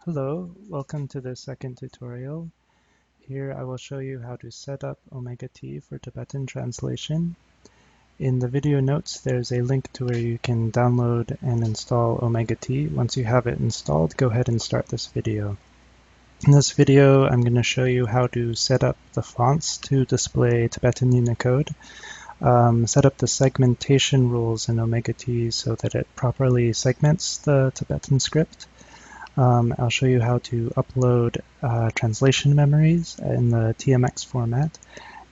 Hello, welcome to the second tutorial. Here I will show you how to set up OmegaT for Tibetan translation. In the video notes there's a link to where you can download and install OmegaT. Once you have it installed, go ahead and start this video. In this video I'm going to show you how to set up the fonts to display Tibetan Unicode, set up the segmentation rules in OmegaT so that it properly segments the Tibetan script. I'll show you how to upload translation memories in the TMX format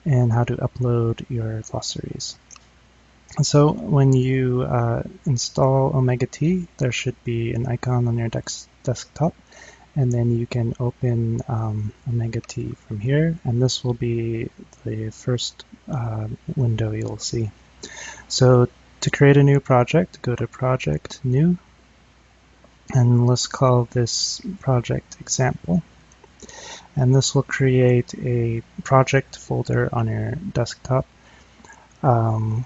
and how to upload your glossaries. So when you install OmegaT, there should be an icon on your desktop, and then you can open OmegaT from here, and this will be the first window you'll see. So to create a new project, go to Project, New, and let's call this project example. And this will create a project folder on your desktop. For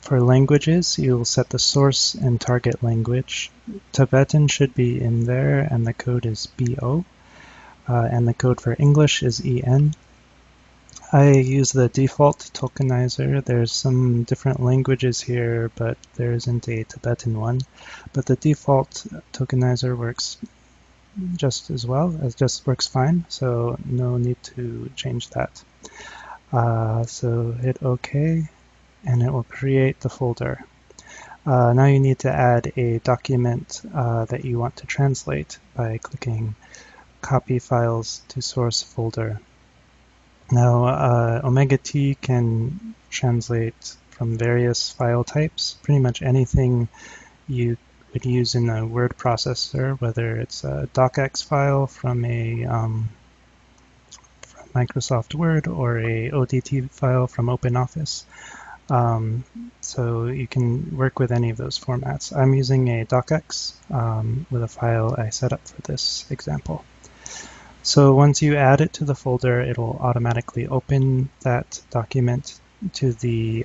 languages, you'll set the source and target language. Tibetan should be in there, and the code is BO. And the code for English is EN. I use the default tokenizer. There's some different languages here, but there isn't a Tibetan one. But the default tokenizer works just as well, just works fine, so no need to change that. So hit OK, and it will create the folder. Now you need to add a document that you want to translate by clicking Copy Files to Source Folder. Now, OmegaT can translate from various file types, pretty much anything you would use in a word processor, whether it's a docx file from from Microsoft Word or a ODT file from OpenOffice. So you can work with any of those formats. I'm using a docx with a file I set up for this example. So once you add it to the folder, it will automatically open that document to the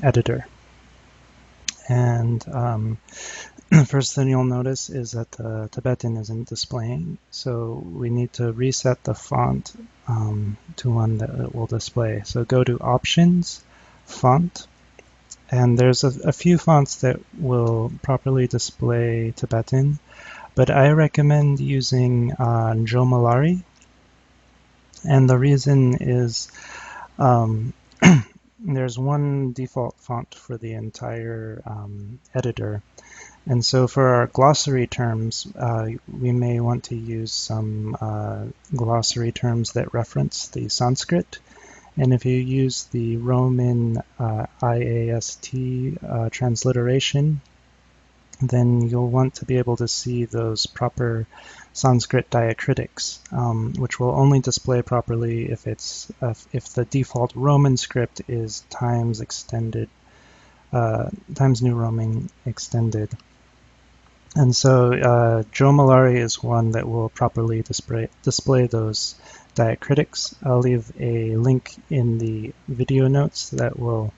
editor. And the first thing you'll notice is that the Tibetan isn't displaying. So we need to reset the font to one that it will display. So go to Options, Font, and there's a few fonts that will properly display Tibetan. But I recommend using Jomalari, and the reason is there's one default font for the entire editor, and so for our glossary terms, we may want to use some glossary terms that reference the Sanskrit. And if you use the Roman IAST transliteration, then you'll want to be able to see those proper Sanskrit diacritics, which will only display properly if the default Roman script is Times New Roman extended. And so Jomalari is one that will properly display those diacritics. I'll leave a link in the video notes that will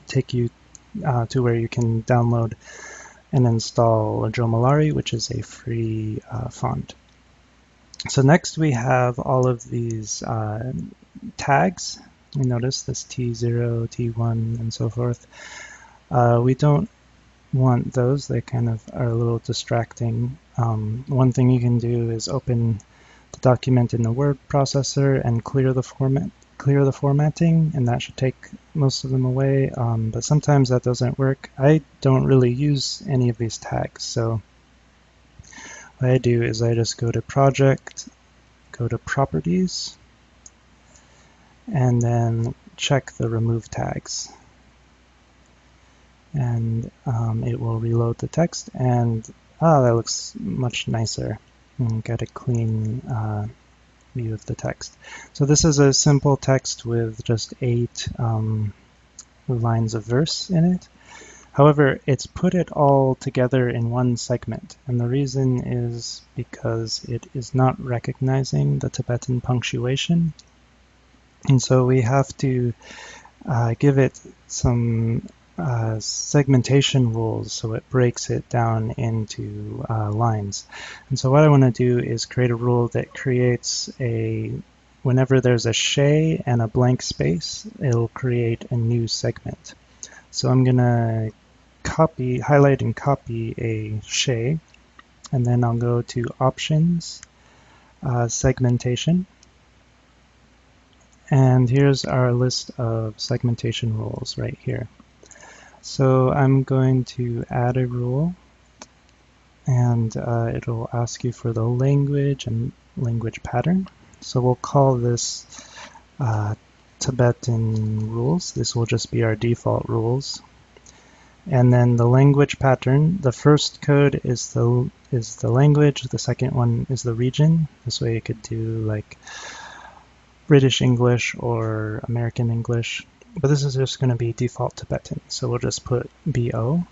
take you to where you can download and install Jomalari, which is a free font. So next we have all of these tags. We notice this T0, T1, and so forth. We don't want those. They kind of are a little distracting. One thing you can do is open the document in the word processor and clear the formatting, and that should take most of them away, but sometimes that doesn't work. I don't really use any of these tags, so what I do is I just go to Project, go to Properties, and then check the Remove Tags. And it will reload the text, and that looks much nicer. Get a clean view of the text. So this is a simple text with just 8 lines of verse in it. However, it's put it all together in one segment, and the reason is because it is not recognizing the Tibetan punctuation. And so we have to give it some segmentation rules, so it breaks it down into lines. And so what I want to do is create a rule that creates whenever there's a shay and a blank space, it'll create a new segment. So I'm going to highlight and copy a shay, and then I'll go to Options, Segmentation. And here's our list of segmentation rules right here. So I'm going to add a rule, and it'll ask you for the language and language pattern. So we'll call this Tibetan rules. This will just be our default rules. And then the language pattern, the first code is the language, the second one is the region. This way you could do like British English or American English. But this is just going to be default Tibetan, so we'll just put BO.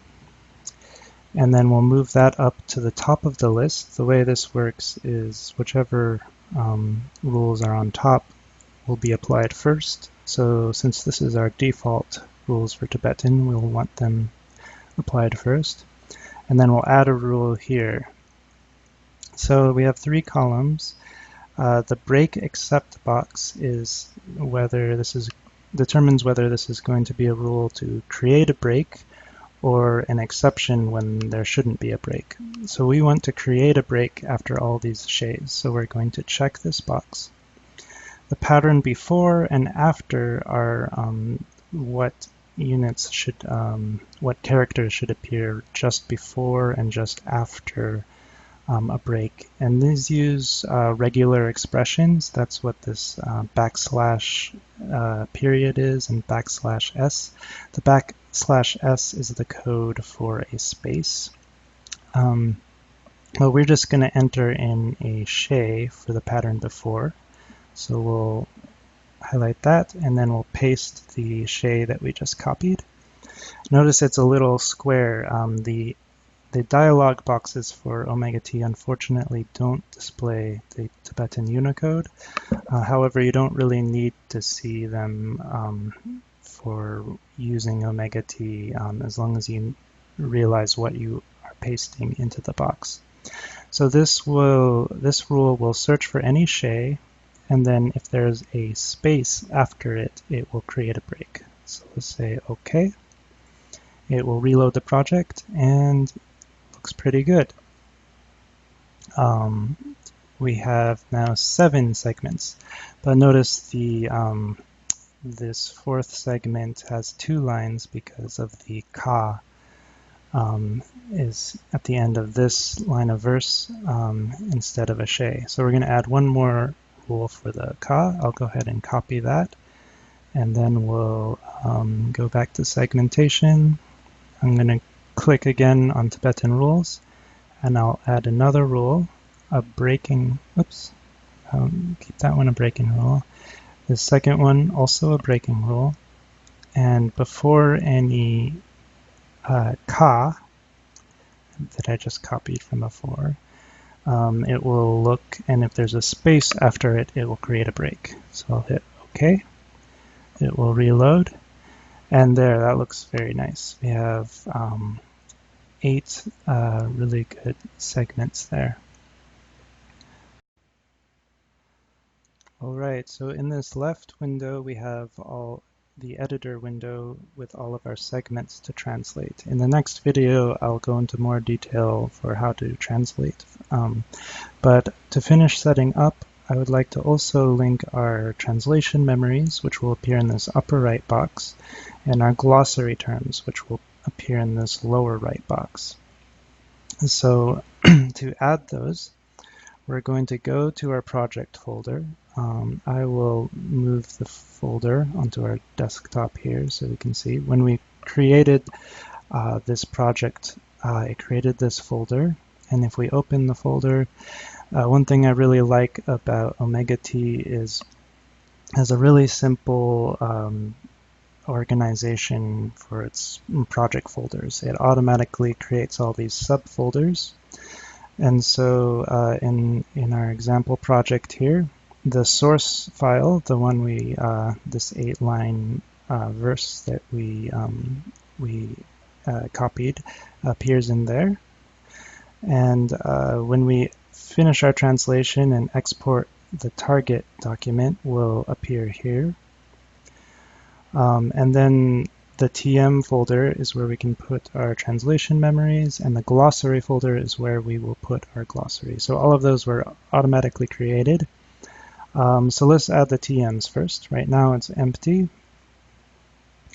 And then we'll move that up to the top of the list. The way this works is whichever rules are on top will be applied first. So since this is our default rules for Tibetan, we'll want them applied first. And then we'll add a rule here. So we have 3 columns. The break except box is determines whether this is going to be a rule to create a break or an exception when there shouldn't be a break. So we want to create a break after all these shays. So we're going to check this box. The pattern before and after are what characters should appear just before and just after a break. And these use regular expressions. That's what this backslash period is, and backslash s. The backslash s is the code for a space. Well, we're just going to enter in a shay for the pattern before. So we'll highlight that, and then we'll paste the shay that we just copied. Notice it's a little square. The dialog boxes for OmegaT unfortunately don't display the Tibetan Unicode. However, you don't really need to see them for using OmegaT as long as you realize what you are pasting into the box. So this rule will search for any shay, and then if there's a space after it, it will create a break. So let's say OK. It will reload the project, and looks pretty good. We have now 7 segments, but notice this 4th segment has 2 lines because of the ka is at the end of this line of verse instead of a shay. So we're going to add one more rule for the ka. I'll go ahead and copy that, and then we'll go back to segmentation. I'm going to click again on Tibetan rules, and I'll add another rule, a breaking, keep that one a breaking rule. The second one also a breaking rule, and before any ka that I just copied from before, it will look, and if there's a space after it, it will create a break. So I'll hit OK. It will reload, and there, that looks very nice. We have 8 really good segments there. All right, so in this left window, we have the editor window with all of our segments to translate. In the next video, I'll go into more detail for how to translate. But to finish setting up, I would like to also link our translation memories, which will appear in this upper right box, and our glossary terms, which will appear in this lower right box. So to add those, we're going to go to our project folder. I will move the folder onto our desktop here so we can see. When we created this project, it created this folder. And if we open the folder, one thing I really like about OmegaT is has a really simple organization for its project folders. It automatically creates all these subfolders. And so in our example project here, the source file, the one this 8-line verse that we we copied appears in there. And when we finish our translation and export, the target document will appear here. And then the TM folder is where we can put our translation memories, and the glossary folder is where we will put our glossary. So all of those were automatically created. So let's add the TMs first. Right now it's empty,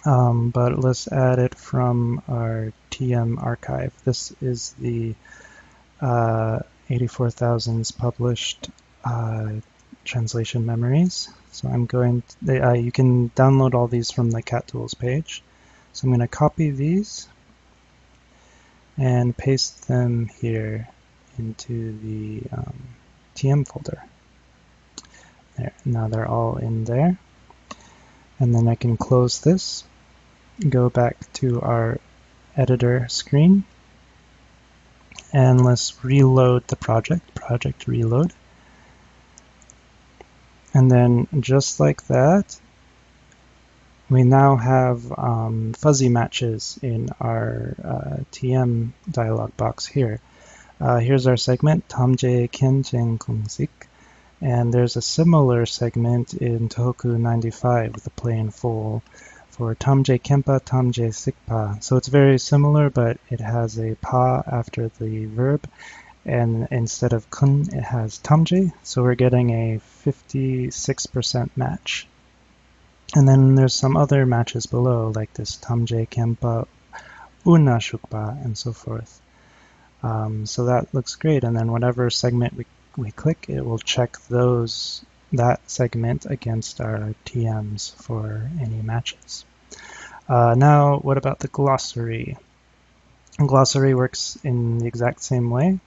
but let's add it from our TM archive. This is the 84,000 published translation memories. So I'm going to, you can download all these from the Cat Tools page. So I'm going to copy these and paste them here into the TM folder. There. Now they're all in there. And then I can close this, go back to our editor screen, and let's reload the project reload. And then just like that, we now have fuzzy matches in our TM dialog box here. Here's our segment, Tamje Kenjeng Kungsik, and there's a similar segment in Tohoku 95 with the play in full for Tamje Kempa, Tamje Sikpa. So it's very similar, but it has a pa after the verb, and instead of kun, it has tamje, so we're getting a 56% match. And then there's some other matches below, like this tamje kempa una shukpa, and so forth. So that looks great, and then whatever segment we click, it will check that segment against our TMs for any matches. Now, what about the glossary? Glossary works in the exact same way.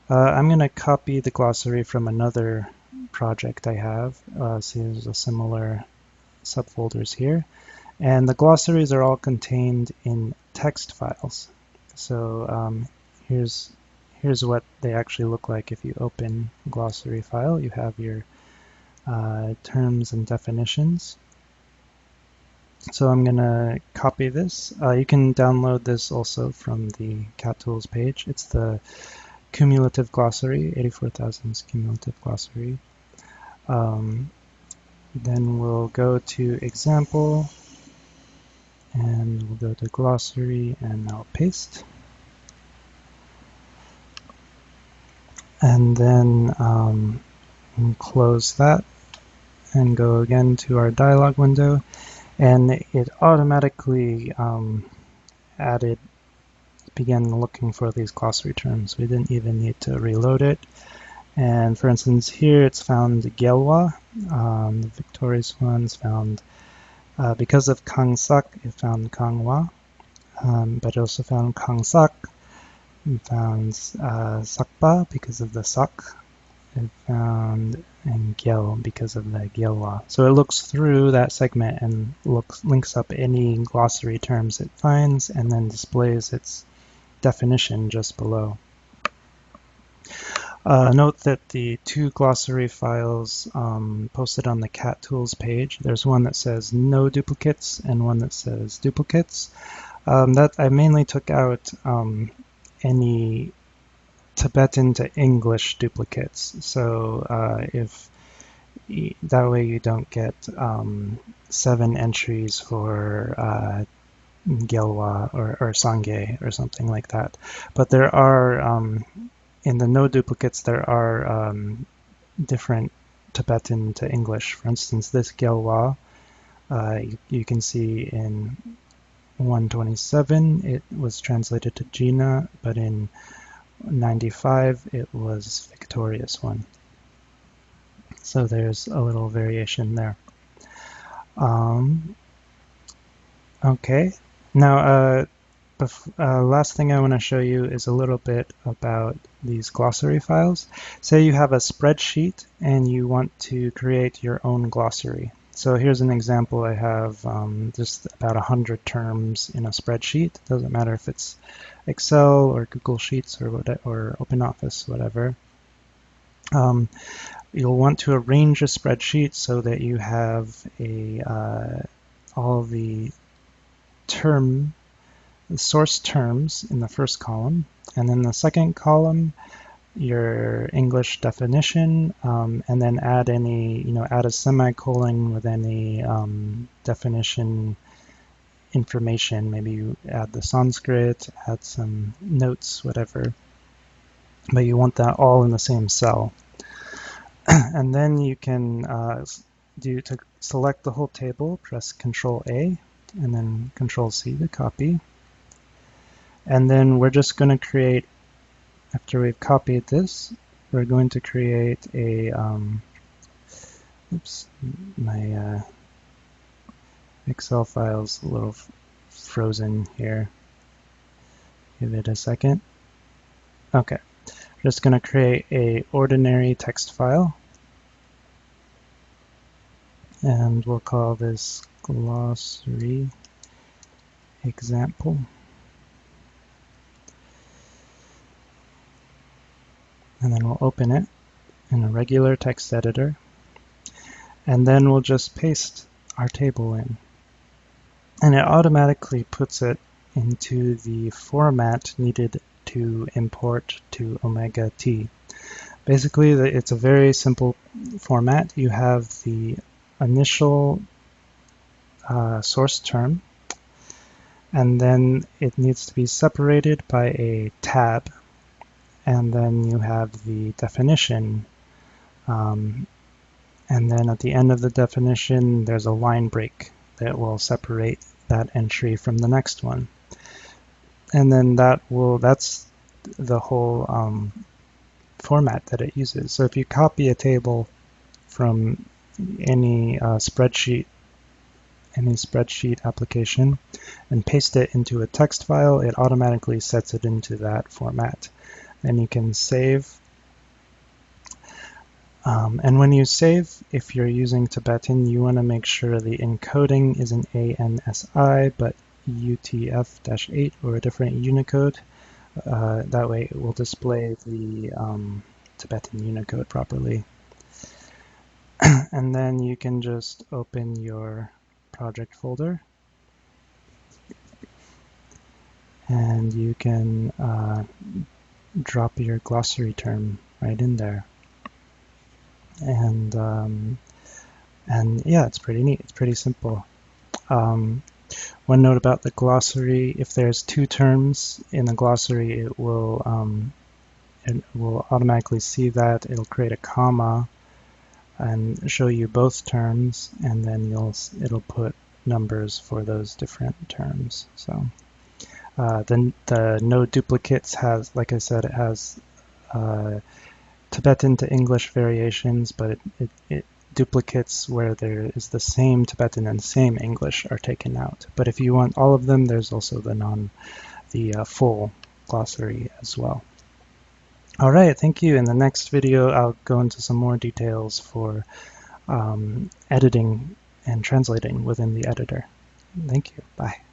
I'm going to copy the glossary from another project I have. So there's a similar subfolders here. And the glossaries are all contained in text files. So here's what they actually look like if you open a glossary file. You have your terms and definitions. So I'm going to copy this. You can download this also from the Cat Tools page. It's the cumulative glossary, 84,000's cumulative glossary. Then we'll go to example, and we'll go to glossary, and I'll paste. And then close that and go again to our dialog window, and it automatically began looking for these glossary terms. We didn't even need to reload it. And for instance, here it's found Gyelwa. The victorious one's found, because of Kangsak, it found Kangwa, but it also found Kangsak. It found Sakpa because of the Sak. It found and Gyel because of the Gyelwa. So it looks through that segment and links up any glossary terms it finds, and then displays its definition just below. Note that the two glossary files posted on the Cat Tools page, there's one that says no duplicates and one that says duplicates. That I mainly took out any Tibetan to English duplicates. So if that way you don't get 7 entries for Gyelwa or Sangye or something like that. But there are in the no duplicates, there are different Tibetan to English. For instance, this Gyelwa, you can see in 127, it was translated to Jina, but in 95, it was victorious one. So there's a little variation there. Okay, now last thing I want to show you is a little bit about these glossary files. Say you have a spreadsheet and you want to create your own glossary. So here's an example. I have just about 100 terms in a spreadsheet. Doesn't matter if it's Excel or Google Sheets or OpenOffice, whatever. You'll want to arrange a spreadsheet so that you have all the term the source terms in the first column, and then the second column, your English definition, and then add add a semicolon with any definition information. Maybe you add the Sanskrit, add some notes, whatever. But you want that all in the same cell. And then you can to select the whole table, press Control A, and then Control C to copy. And then we're just going to create, after we've copied this, we're going to create a, oops, my Excel file's a little frozen here. Give it a second. Okay, we're just going to create a ordinary text file. And we'll call this glossary example. And then we'll open it in a regular text editor. And then we'll just paste our table in. And it automatically puts it into the format needed to import to OmegaT. Basically, it's a very simple format. You have the initial source term, and then it needs to be separated by a tab, and then you have the definition, and then at the end of the definition there's a line break that will separate that entry from the next one, and then that's the whole format that it uses. So if you copy a table from any spreadsheet application and paste it into a text file, it automatically sets it into that format. Then you can save. And when you save, if you're using Tibetan, you want to make sure the encoding isn't ANSI, but UTF-8 or a different Unicode. That way it will display the Tibetan Unicode properly. And then you can just open your project folder, and you can drop your glossary term right in there. And yeah, it's pretty neat. It's pretty simple. One note about the glossary: if there's two terms in the glossary, it will automatically see that. It'll create a comma and show you both terms, and then it'll put numbers for those different terms. So then the no duplicates has, like I said, it has Tibetan to English variations, but it duplicates where there is the same Tibetan and same English are taken out. But if you want all of them, there's also the full glossary as well. All right, thank you. In the next video, I'll go into some more details for editing and translating within the editor. Thank you. Bye.